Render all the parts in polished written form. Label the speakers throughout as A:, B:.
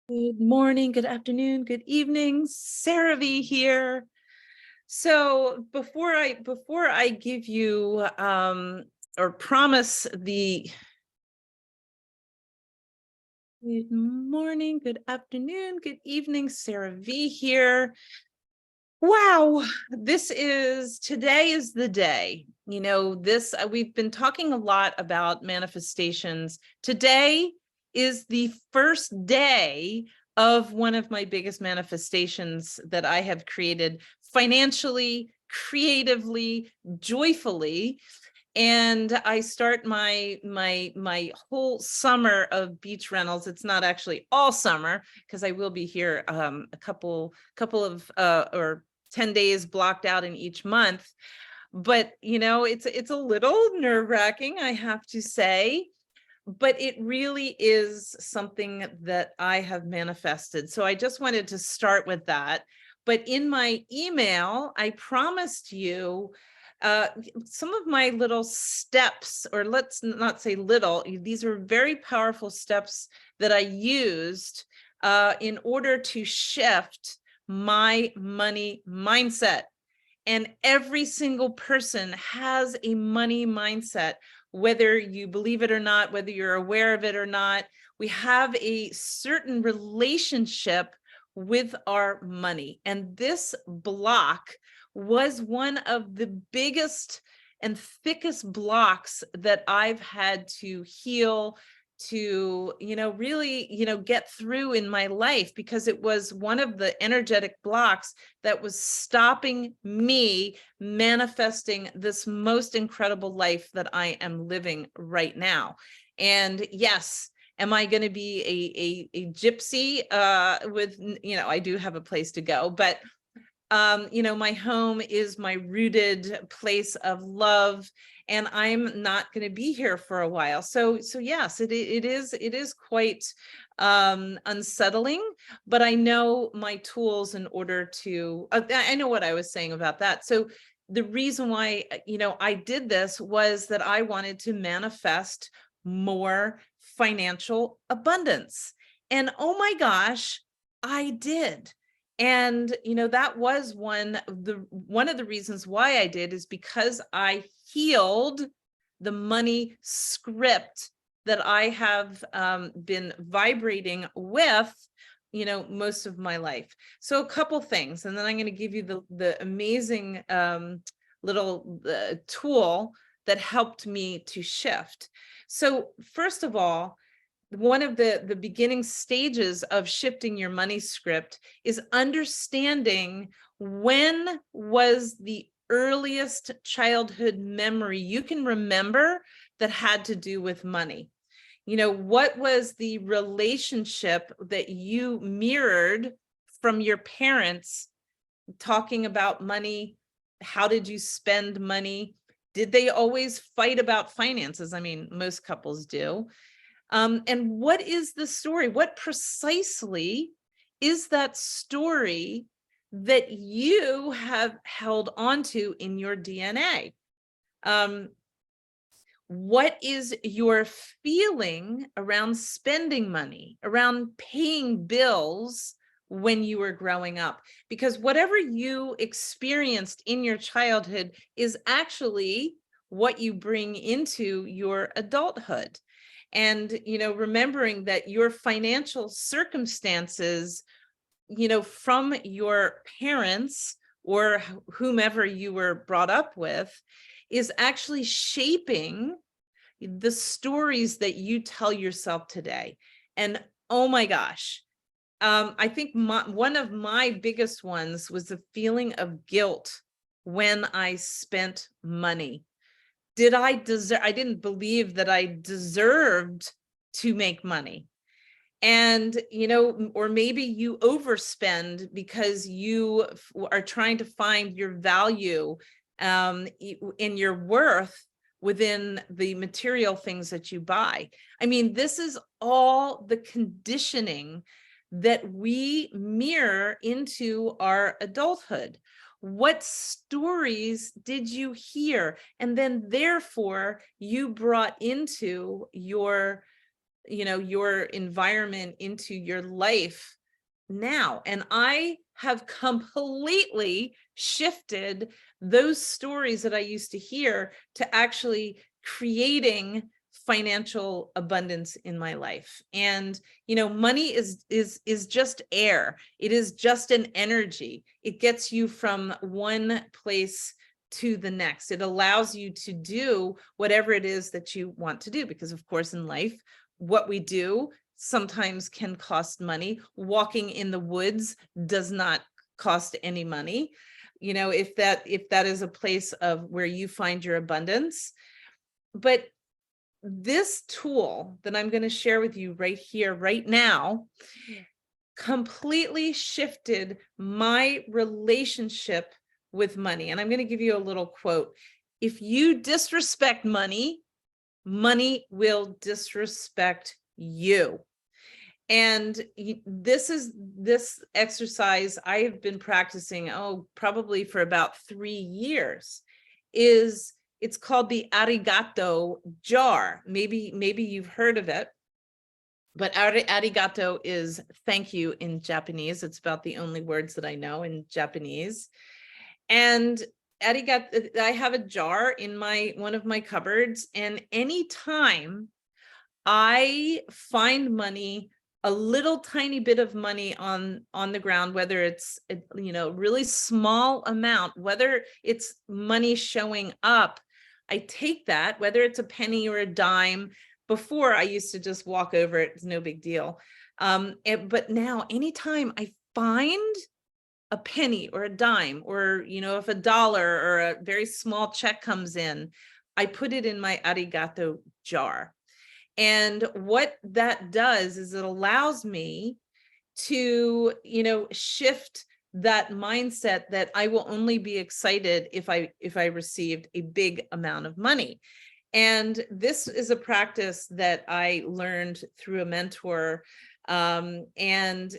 A: Good morning, good afternoon, good evening. Sarah V here. So before I give you or promise the good morning, good afternoon, good evening, Sarah V here. Wow, today is the day. We've been talking a lot about manifestations. Today is the first day of one of my biggest manifestations that I have created financially, creatively, joyfully. And I start my whole summer of beach rentals. It's not actually all summer because I will be here a couple of or 10 days blocked out in each month. But it's a little nerve-wracking, I have to say, but it really is something that I have manifested. So I just wanted to start with that. But in my email, I promised you some of my little steps, or let's not say little, these are very powerful steps that I used in order to shift my money mindset. And every single person has a money mindset, whether you believe it or not, whether you're aware of it or not. We have a certain relationship with our money. And this block was one of the biggest and thickest blocks that I've had to heal, to really get through in my life, because it was one of the energetic blocks that was stopping me manifesting this most incredible life that I am living right now. And yes, am I going to be a gypsy with I do have a place to go, but my home is my rooted place of love, and I'm not going to be here for a while. So yes, it is quite unsettling, but I know my tools in order to, I know what I was saying about that. So the reason why, I did this was that I wanted to manifest more financial abundance. And oh my gosh, I did. And that was one of the reasons why I did, is because I healed the money script that I have been vibrating with most of my life. So a couple things, and then I'm going to give you the amazing little tool that helped me to shift. So first of all, one of the beginning stages of shifting your money script is understanding when was the earliest childhood memory you can remember that had to do with money. What was the relationship that you mirrored from your parents talking about money? How did you spend money? Did they always fight about finances? I mean, most couples do. And what is the story? What precisely is that story that you have held onto in your DNA? What is your feeling around spending money, around paying bills when you were growing up? Because whatever you experienced in your childhood is actually what you bring into your adulthood. And remembering that your financial circumstances from your parents or whomever you were brought up with is actually shaping the stories that you tell yourself today. And oh my gosh, I think one of my biggest ones was the feeling of guilt when I spent money. I didn't believe that I deserved to make money. And, or maybe you overspend because you are trying to find your value in your worth within the material things that you buy. I mean, this is all the conditioning that we mirror into our adulthood. What stories did you hear? And then therefore you brought into your your environment into your life now. And I have completely shifted those stories that I used to hear to actually creating financial abundance in my life. And money is just air. It is just an energy. It gets you from one place to the next. It allows you to do whatever it is that you want to do, because of course in life what we do sometimes can cost money. Walking in the woods does not cost any money. If that is a place of where you find your abundance. But this tool that I'm going to share with you right here, right now, completely shifted my relationship with money. And I'm going to give you a little quote. If you disrespect money, money will disrespect you. And this exercise I have been practicing, probably for about 3 years. It's called the arigato jar. Maybe you've heard of it, but arigato is thank you in Japanese. It's about the only words that I know in Japanese. And arigato, I have a jar in one of my cupboards, and anytime I find money, a little tiny bit of money on the ground, whether it's really small amount, whether it's money showing up, I take that, whether it's a penny or a dime. Before I used to just walk over it, it's no big deal. But now anytime I find a penny or a dime, or if a dollar or a very small check comes in, I put it in my arigato jar. And what that does is it allows me to, shift that mindset that I will only be excited if I received a big amount of money. And this is a practice that I learned through a mentor, and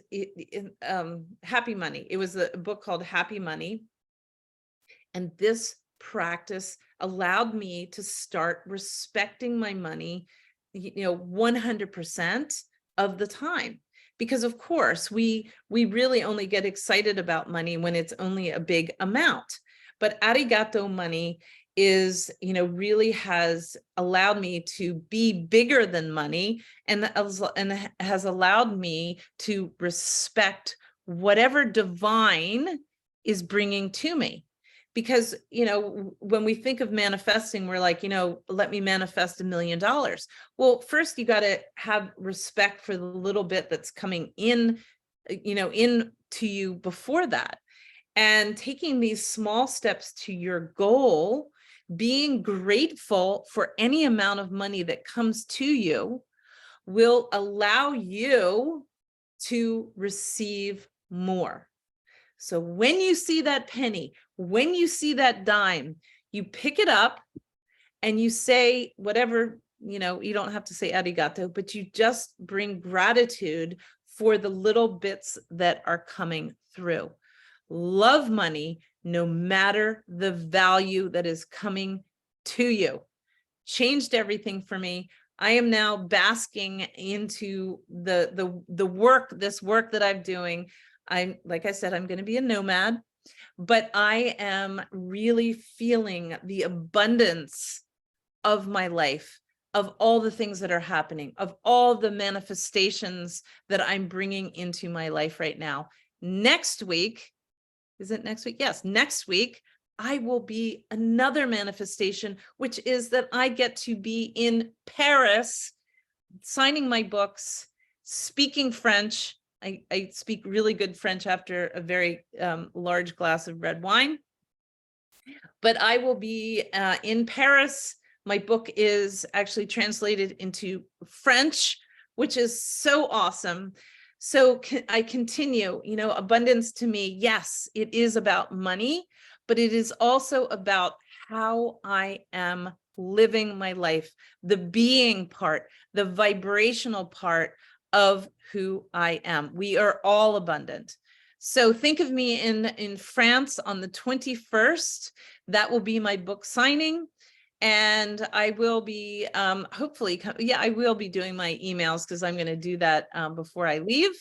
A: Happy Money. It was a book called Happy Money. And this practice allowed me to start respecting my money 100% of the time, because of course we really only get excited about money when it's only a big amount. But arigato money is really has allowed me to be bigger than money, and has allowed me to respect whatever divine is bringing to me. Because, when we think of manifesting, we're like, let me manifest $1 million. Well, first you got to have respect for the little bit that's coming in, in to you before that. And taking these small steps to your goal, being grateful for any amount of money that comes to you, will allow you to receive more. So when you see that penny, when you see that dime, you pick it up and you say whatever, you don't have to say arigato, but you just bring gratitude for the little bits that are coming through. Love money, no matter the value that is coming to you. Changed everything for me. I am now basking into the work, this work that I'm doing. Like I said, I'm going to be a nomad, but I am really feeling the abundance of my life, of all the things that are happening, of all the manifestations that I'm bringing into my life right now. Next week, is it next week? Yes, next week, I will be another manifestation, which is that I get to be in Paris, signing my books, speaking French. I speak really good French after a very large glass of red wine. But I will be in Paris. My book is actually translated into French, which is so awesome. So I continue, abundance to me, yes, it is about money, but it is also about how I am living my life, the being part, the vibrational part of who I am. We are all abundant. So think of me in France on the 21st. That will be my book signing. And I will be hopefully, yeah, I will be doing my emails because I'm going to do that before I leave.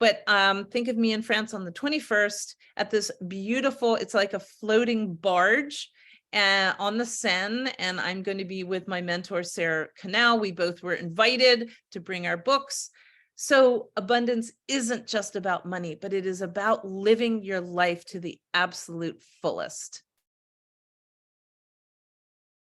A: But think of me in France on the 21st at this beautiful, it's like a floating barge on the Seine. And I'm going to be with my mentor, Sarah Canal. We both were invited to bring our books. So abundance isn't just about money, but it is about living your life to the absolute fullest.